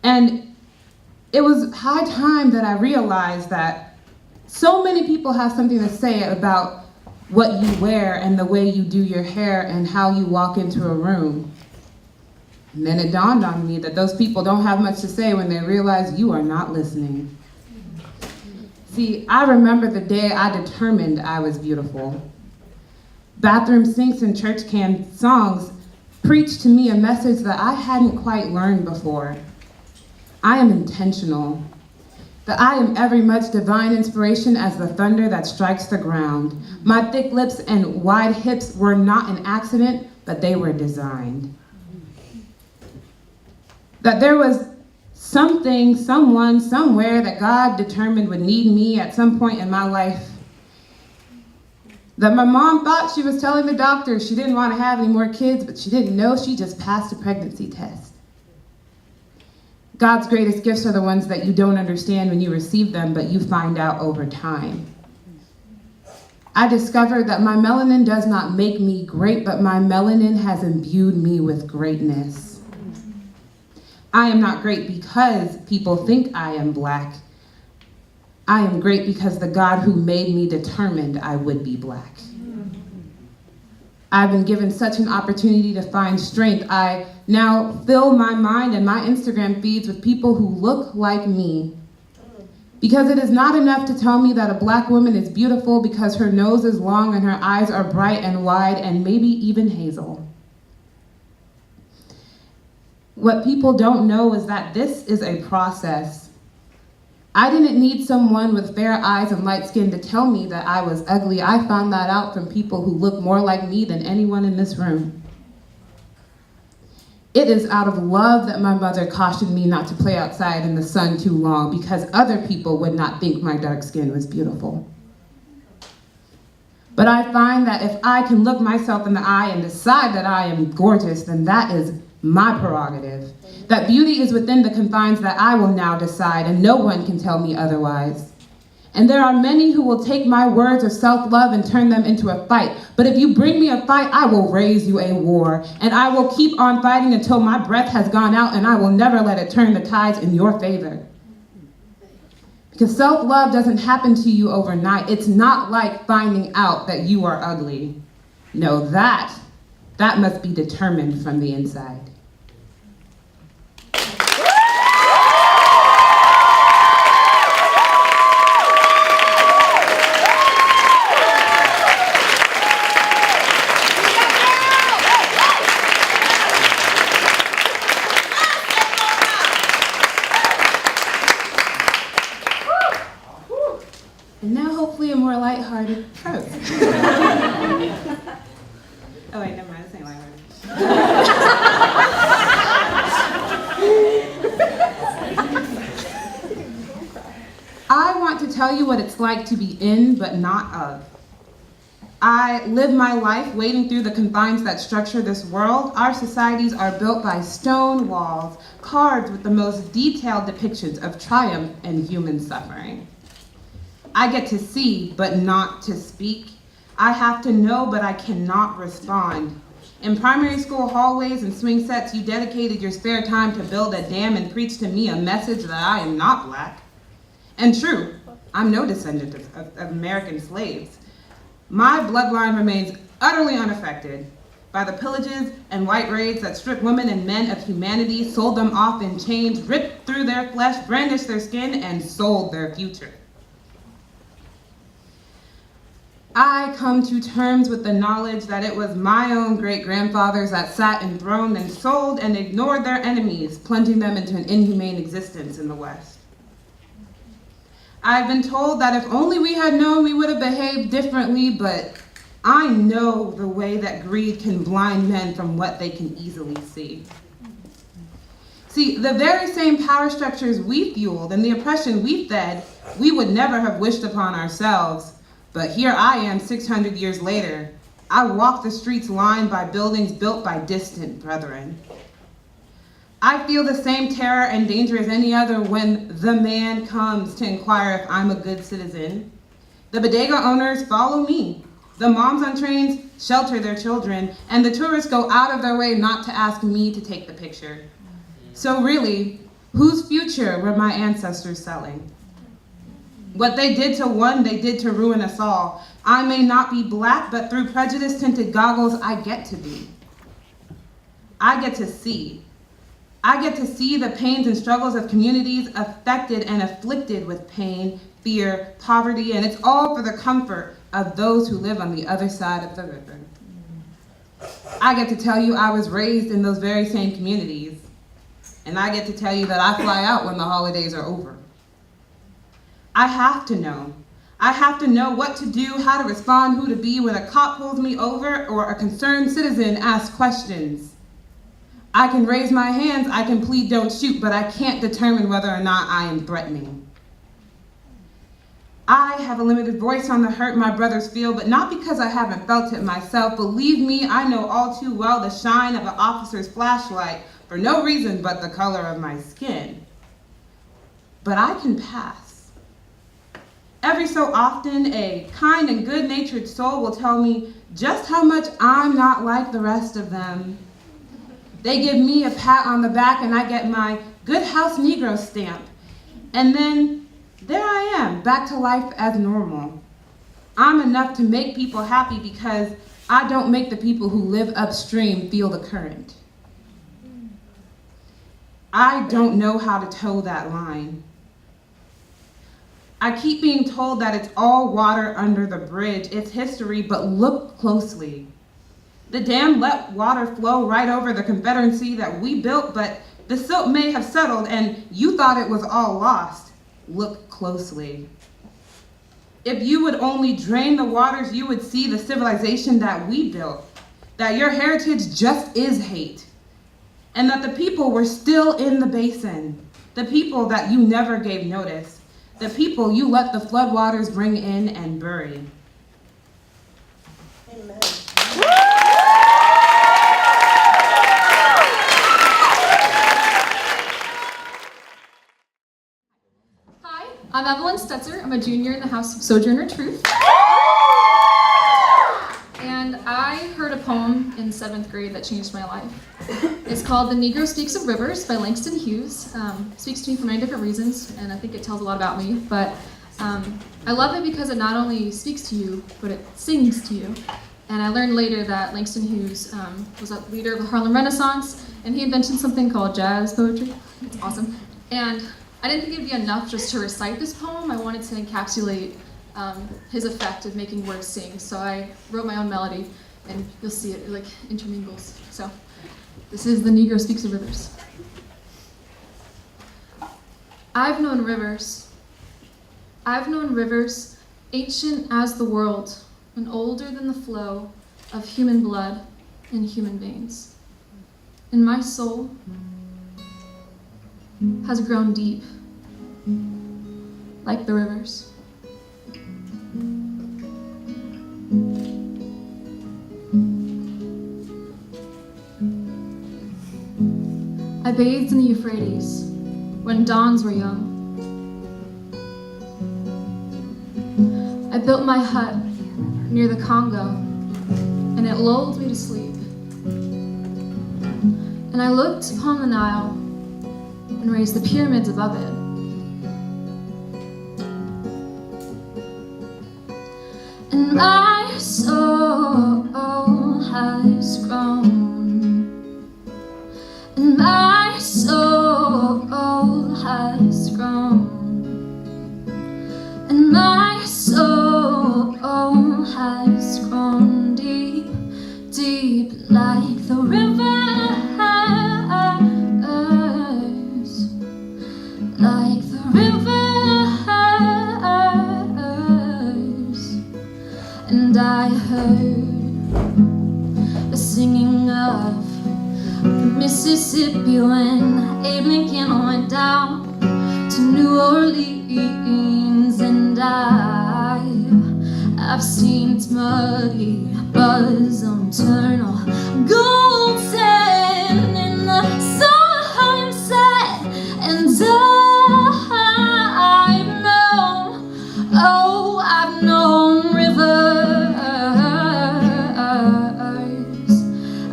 And it was high time that I realized that so many people have something to say about what you wear and the way you do your hair and how you walk into a room. And then it dawned on me that those people don't have much to say when they realize you are not listening. See, I remember the day I determined I was beautiful. Bathroom sinks and church can songs preached to me a message that I hadn't quite learned before. I am intentional. That I am every much divine inspiration as the thunder that strikes the ground. My thick lips and wide hips were not an accident, but they were designed. That there was something, someone, somewhere that God determined would need me at some point in my life. That my mom thought she was telling the doctor she didn't want to have any more kids, but she didn't know she just passed a pregnancy test. God's greatest gifts are the ones that you don't understand when you receive them, but you find out over time. I discovered that my melanin does not make me great, but my melanin has imbued me with greatness. I am not great because people think I am Black. I am great because the God who made me determined I would be Black. I've been given such an opportunity to find strength. I now fill my mind and my Instagram feeds with people who look like me. Because it is not enough to tell me that a Black woman is beautiful because her nose is long and her eyes are bright and wide and maybe even hazel. What people don't know is that this is a process. I didn't need someone with fair eyes and light skin to tell me that I was ugly. I found that out from people who look more like me than anyone in this room. It is out of love that my mother cautioned me not to play outside in the sun too long because other people would not think my dark skin was beautiful. But I find that if I can look myself in the eye and decide that I am gorgeous, then that is my prerogative. That beauty is within the confines that I will now decide, and no one can tell me otherwise. And there are many who will take my words of self-love and turn them into a fight. But if you bring me a fight, I will raise you a war. And I will keep on fighting until my breath has gone out, and I will never let it turn the tides in your favor. Because self-love doesn't happen to you overnight. It's not like finding out that you are ugly. No, that must be determined from the inside. And now hopefully a more lighthearted prose. Oh wait, never mind, this ain't lighthearted. I want to tell you what it's like to be in, but not of. I live my life wading through the confines that structure this world. Our societies are built by stone walls, carved with the most detailed depictions of triumph and human suffering. I get to see, but not to speak. I have to know, but I cannot respond. In primary school hallways and swing sets, you dedicated your spare time to build a dam and preach to me a message that I am not Black. And true, I'm no descendant of American slaves. My bloodline remains utterly unaffected by the pillages and white raids that stripped women and men of humanity, sold them off in chains, ripped through their flesh, brandished their skin, and sold their future. I come to terms with the knowledge that it was my own great-grandfathers that sat enthroned and sold and ignored their enemies, plunging them into an inhumane existence in the West. I've been told that if only we had known, we would have behaved differently, but I know the way that greed can blind men from what they can easily see. See, the very same power structures we fueled and the oppression we fed, we would never have wished upon ourselves. But here I am 600 years later. I walk the streets lined by buildings built by distant brethren. I feel the same terror and danger as any other when the man comes to inquire if I'm a good citizen. The bodega owners follow me. The moms on trains shelter their children, and the tourists go out of their way not to ask me to take the picture. So really, whose future were my ancestors selling? What they did to one, they did to ruin us all. I may not be Black, but through prejudice-tinted goggles, I get to be. I get to see. I get to see the pains and struggles of communities affected and afflicted with pain, fear, poverty, and it's all for the comfort of those who live on the other side of the river. I get to tell you I was raised in those very same communities, and I get to tell you that I fly out when the holidays are over. I have to know. I have to know what to do, how to respond, who to be when a cop pulls me over or a concerned citizen asks questions. I can raise my hands, I can plead don't shoot, but I can't determine whether or not I am threatening. I have a limited voice on the hurt my brothers feel, but not because I haven't felt it myself. Believe me, I know all too well the shine of an officer's flashlight for no reason but the color of my skin. But I can pass. Every so often, a kind and good-natured soul will tell me just how much I'm not like the rest of them. They give me a pat on the back and I get my Good House Negro stamp. And then there I am, back to life as normal. I'm enough to make people happy because I don't make the people who live upstream feel the current. I don't know how to toe that line. I keep being told that it's all water under the bridge. It's history, but look closely. The dam let water flow right over the Confederacy that we built, but the silt may have settled and you thought it was all lost. Look closely. If you would only drain the waters, you would see the civilization that we built, that your heritage just is hate, and that the people were still in the basin, the people that you never gave notice. The people you let the floodwaters bring in and bury. Amen.
Setzer. I'm a junior in the House of Sojourner Truth. And I heard a poem in 7th grade that changed my life. It's called The Negro Speaks of Rivers by Langston Hughes. Speaks to me for many different reasons, and I think it tells a lot about me. But I love it because it not only speaks to you, but it sings to you. And I learned later that Langston Hughes was a leader of the Harlem Renaissance, and he invented something called jazz poetry. It's awesome. And I didn't think it'd be enough just to recite this poem. I wanted to encapsulate his effect of making words sing. So I wrote my own melody, and you'll see it like intermingles. So this is The Negro Speaks of Rivers. I've known rivers, ancient as the world, and older than the flow of human blood in human veins. And my soul has grown deep, like the rivers. I bathed in the Euphrates when dawns were young. I built my hut near the Congo, and it lulled me to sleep. And I looked upon the Nile and raised the pyramids above it. And my soul has grown, and my soul has grown, and my soul has grown deep, deep like the rivers, like the rivers. And I heard the singing of the Mississippi when Abe Lincoln went down to New Orleans, and I've seen its muddy bosom turn all golden in the sunset, and I've known rivers,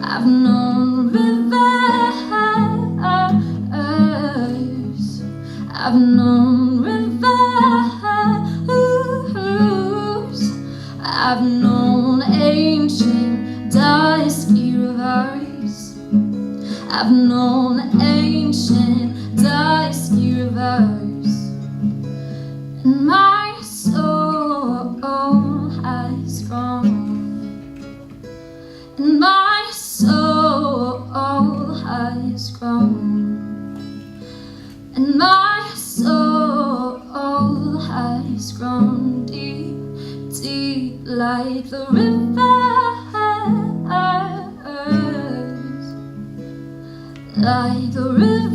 I've known rivers, I've known rivers, I've known ancient dusky rivers, I've known ancient dusky rivers, and my soul has grown, and my soul has grown, and my soul has grown deep, deep like the rivers, like the rivers.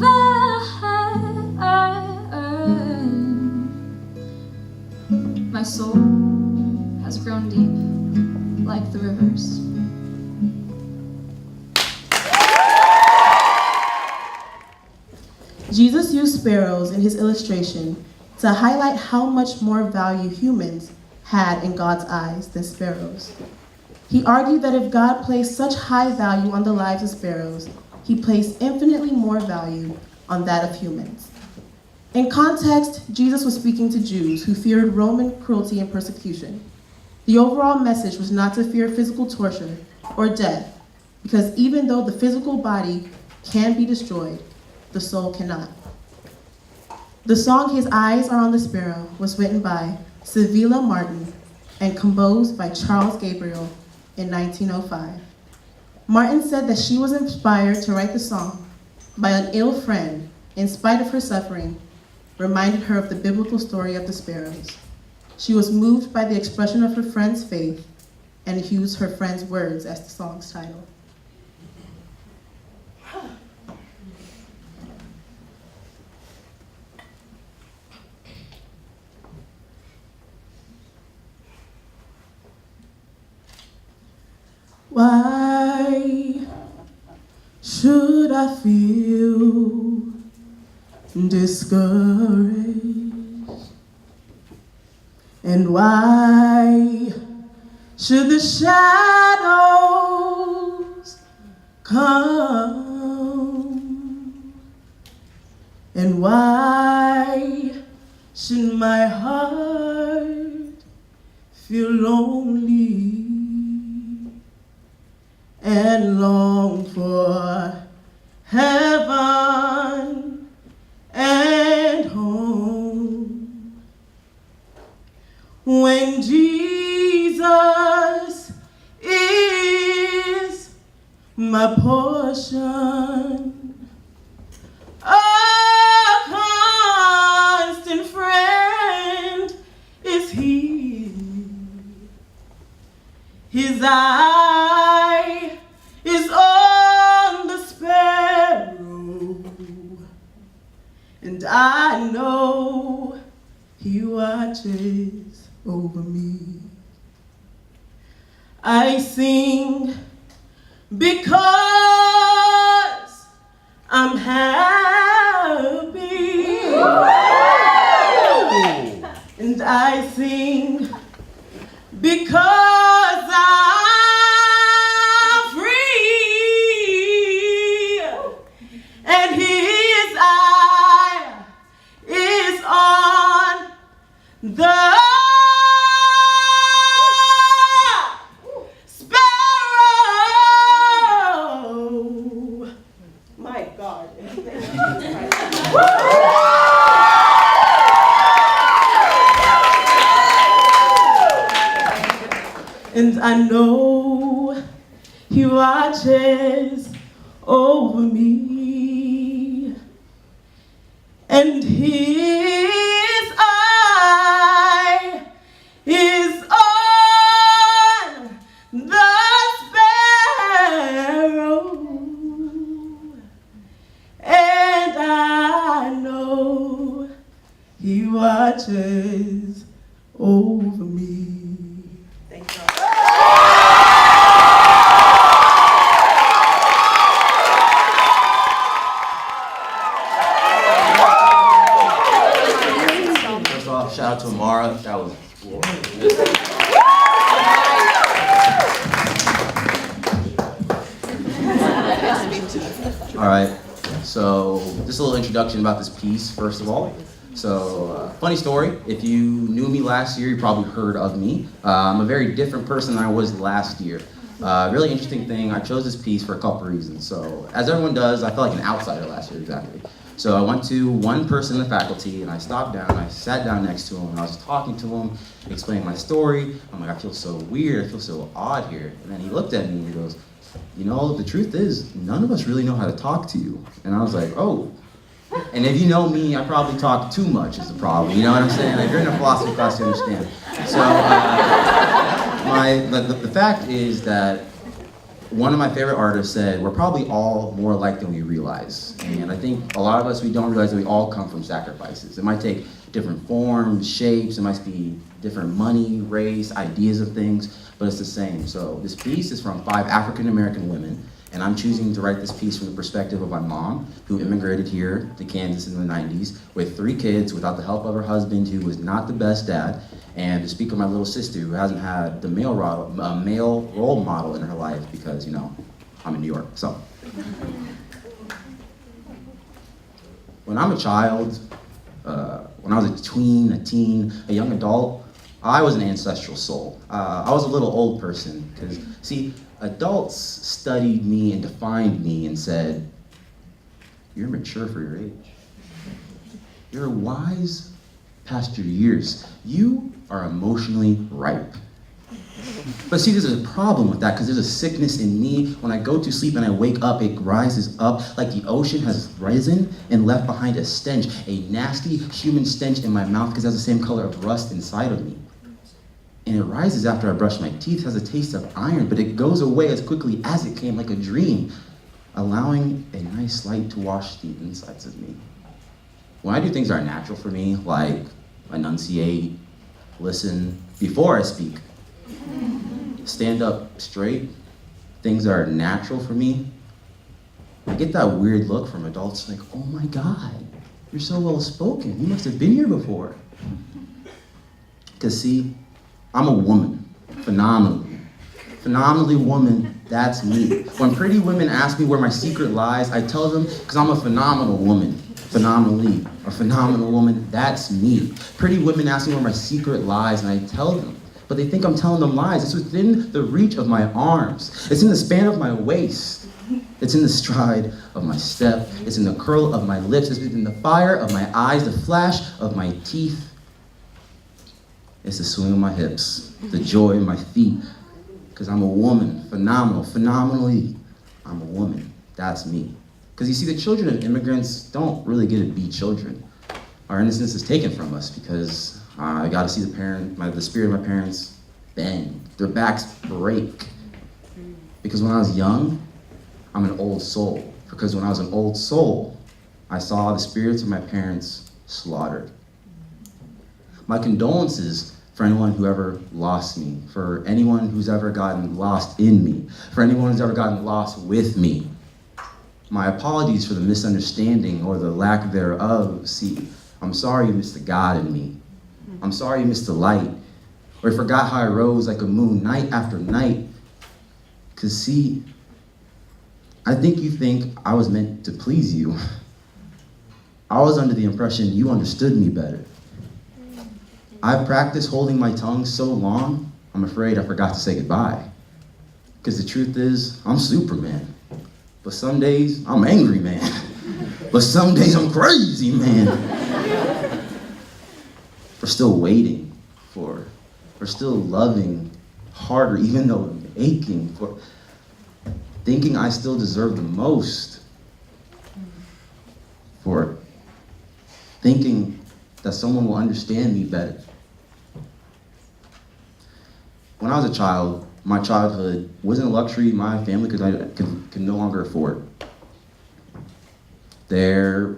My soul has grown deep like the rivers.
Jesus used sparrows in his illustration to highlight how much more value humans had in God's eyes than sparrows. He argued that if God placed such high value on the lives of sparrows, he placed infinitely more value on that of humans. In context, Jesus was speaking to Jews who feared Roman cruelty and persecution. The overall message was not to fear physical torture or death, because even though the physical body can be destroyed, the soul cannot. The song His Eyes Are on the Sparrow was written by Sevilla Martin and composed by Charles Gabriel in 1905. Martin said that she was inspired to write the song by an ill friend, in spite of her suffering, reminded her of the biblical story of the sparrows. She was moved by the expression of her friend's faith and used her friend's words as the song's title. Why should I feel discouraged
And why should the shadows come? And why should my heart feel lonely and long for heaven and home? When Jesus is my portion, a constant friend is He. His eye is on the sparrow, and I know He watches over me. I sing because I'm happy, and I sing because I'm free, and His eye is on the sparrow. My God. And I know He watches over me, and His eye is on the sparrow, and I know He watches over me. Thank you.
First off, shout out to Amara. That was all right. So, just a little introduction about this piece, first of all. So, funny story. If you knew me last year, you probably heard of me. I'm a very different person than I was last year. Really interesting thing, I chose this piece for a couple reasons. So, as everyone does, I felt like an outsider last year, exactly. So I went to one person in the faculty and I stopped down, I sat down next to him and I was talking to him, explaining my story. I'm like, I feel so weird, I feel so odd here. And then he looked at me and he goes, you know, the truth is, none of us really know how to talk to you. And I was like, oh. And if you know me, I probably talk too much is the problem, you know what I'm saying? Like, you're in a philosophy class, you understand. So, the fact is that one of my favorite artists said, we're probably all more alike than we realize. And I think a lot of us, we don't realize that we all come from sacrifices. It might take different forms, shapes, it might be different money, race, ideas of things, but it's the same. So this piece is from 5 African-American women, and I'm choosing to write this piece from the perspective of my mom, who immigrated here to Kansas in the 90s with 3 kids without the help of her husband, who was not the best dad, and to speak of my little sister, who hasn't had the male role model in her life because, you know, I'm in New York. So, when I'm a child, when I was a tween, a teen, a young adult, I was an ancestral soul. I was a little old person, because, see, adults studied me and defined me and said, you're mature for your age. You're wise past your years. You are emotionally ripe. But see, there's a problem with that, because there's a sickness in me. When I go to sleep and I wake up, it rises up like the ocean has risen and left behind a stench, a nasty human stench in my mouth, because it has the same color of rust inside of me. And it rises after I brush my teeth, has a taste of iron, but it goes away as quickly as it came, like a dream, allowing a nice light to wash the insides of me. When I do things that are natural for me, like enunciate, listen before I speak, stand up straight, things that are natural for me, I get that weird look from adults like, oh my God, you're so well spoken. You must have been here before. Because see, I'm a woman, phenomenally woman, that's me. When pretty women ask me where my secret lies, I tell them, because I'm a phenomenal woman, phenomenally, a phenomenal woman, that's me. Pretty women ask me where my secret lies, and I tell them, but they think I'm telling them lies. It's within the reach of my arms. It's in the span of my waist. It's in the stride of my step. It's in the curl of my lips. It's in the fire of my eyes, the flash of my teeth. It's the swing of my hips, the joy in my feet. Because I'm a woman, phenomenally, I'm a woman. That's me. Because you see, the children of immigrants don't really get to be children. Our innocence is taken from us because I got to see the spirit of my parents bend. Their backs break. Because when I was young, I'm an old soul. Because when I was an old soul, I saw the spirits of my parents slaughtered. My condolences for anyone who ever lost me, for anyone who's ever gotten lost in me, for anyone who's ever gotten lost with me. My apologies for the misunderstanding or the lack thereof. See, I'm sorry you missed the God in me. I'm sorry you missed the light, or you forgot how I rose like a moon night after night. Because see, I think you think I was meant to please you. I was under the impression you understood me better. I've practiced holding my tongue so long, I'm afraid I forgot to say goodbye. Because the truth is, I'm Superman. But some days, I'm angry, man. But some days, I'm crazy, man. We're still waiting for, we're still loving harder, even though I'm aching for, thinking I still deserve the most, for thinking that someone will understand me better. When I was a child, my childhood wasn't a luxury my family could no longer afford. Their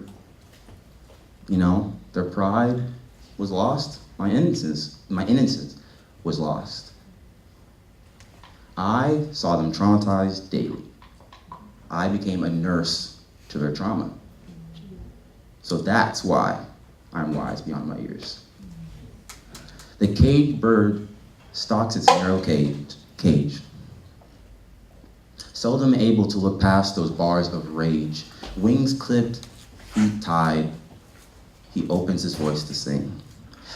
pride was lost. My innocence was lost. I saw them traumatized daily. I became a nurse to their trauma. So that's why I'm wise beyond my years. The caged bird stalks its narrow cage, seldom able to look past those bars of rage. Wings clipped, feet tied, he opens his voice to sing.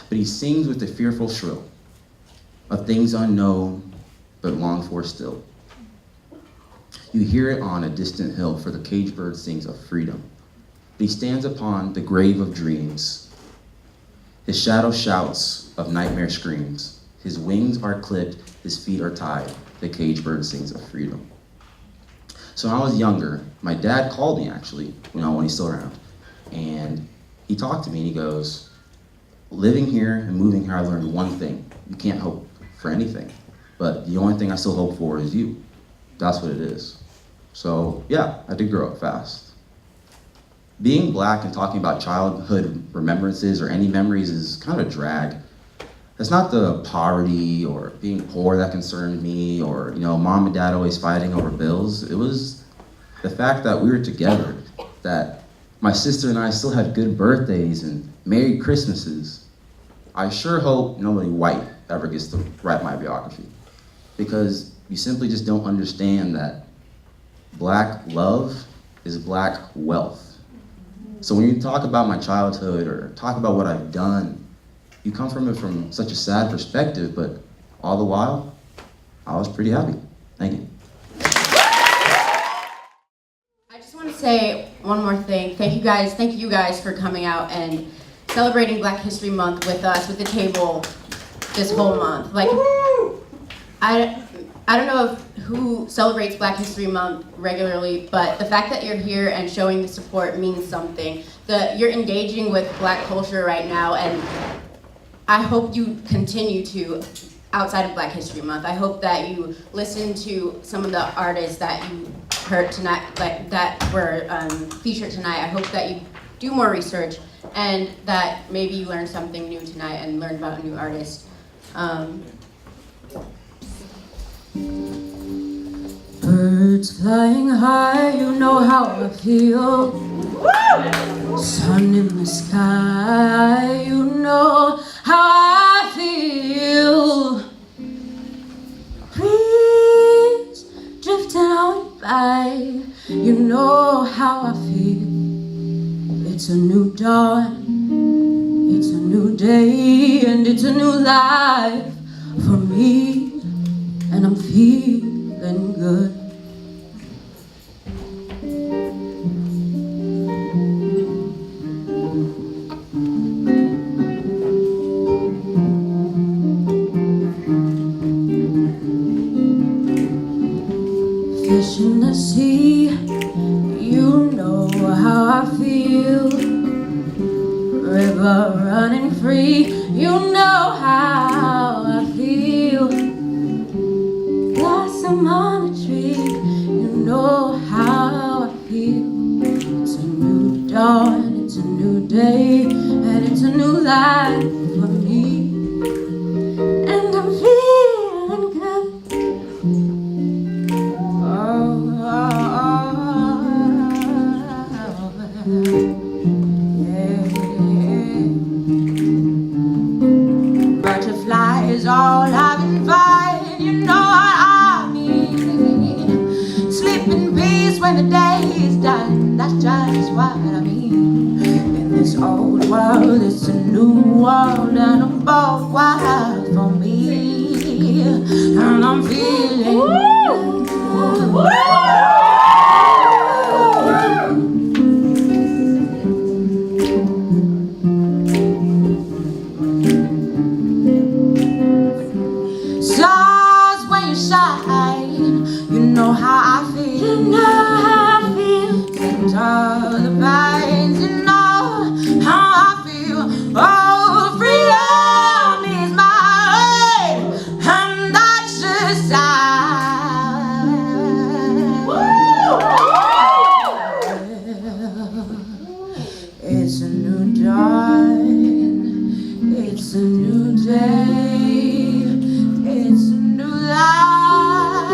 But he sings with the fearful shrill of things unknown, but longed for still. You hear it on a distant hill, for the caged bird sings of freedom. But he stands upon the grave of dreams. His shadow shouts of nightmare screams. His wings are clipped, his feet are tied. The caged bird sings of freedom. So when I was younger, my dad called me actually, when he's still around. And he talked to me and he goes, living here and moving here, I learned one thing. You can't hope for anything, but the only thing I still hope for is you. That's what it is. So yeah, I did grow up fast. Being Black and talking about childhood remembrances or any memories is kind of a drag. It's not the poverty or being poor that concerned me or, mom and dad always fighting over bills. It was the fact that we were together, that my sister and I still had good birthdays and Merry Christmases. I sure hope nobody white ever gets to write my biography, because you simply just don't understand that Black love is Black wealth. So when you talk about my childhood or talk about what I've done, you come from it from such a sad perspective, but all the while, I was pretty happy. Thank you.
I just want to say one more thing. Thank you guys for coming out and celebrating Black History Month with us, with the table, this whole month. I don't know who celebrates Black History Month regularly, but the fact that you're here and showing the support means something. You're engaging with Black culture right now, and I hope you continue to, outside of Black History Month. I hope that you listen to some of the artists that you heard tonight, that were featured tonight. I hope that you do more research and that maybe you learn something new tonight and learn about a new artist.
Birds flying high, you know how I feel. Sun in the sky, you know how I feel. fight. You know how I feel. It's a new dawn, it's a new day, and it's a new life for me, and I'm feeling good. Fish in the sea, you know how I feel. River running free, you know how I feel. Blossom on a tree, you know how I feel. It's a new dawn, it's a new day, and it's a new life for me, and I'm feeling good. Butterflies all having fun, you know what I mean. Sleep in peace when the day is done, that's just what I mean. In this old world, it's a new world, and a both wild for me, and I'm feeling stars when you shine, you know how I feel. You know how I feel. Center the pines, you know how I feel. Oh, freedom is mine, and that's just it's a new dawn, it's a new day, it's a new life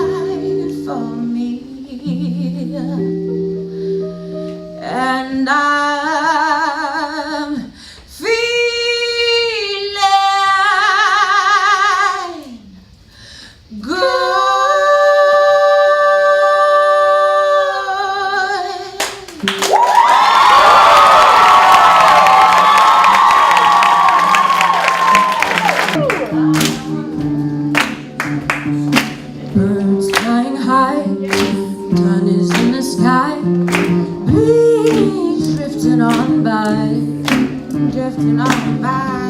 for me, and I'm feeling good. Birds flying high, sun is in the sky, breeze drifting on by, drifting on by.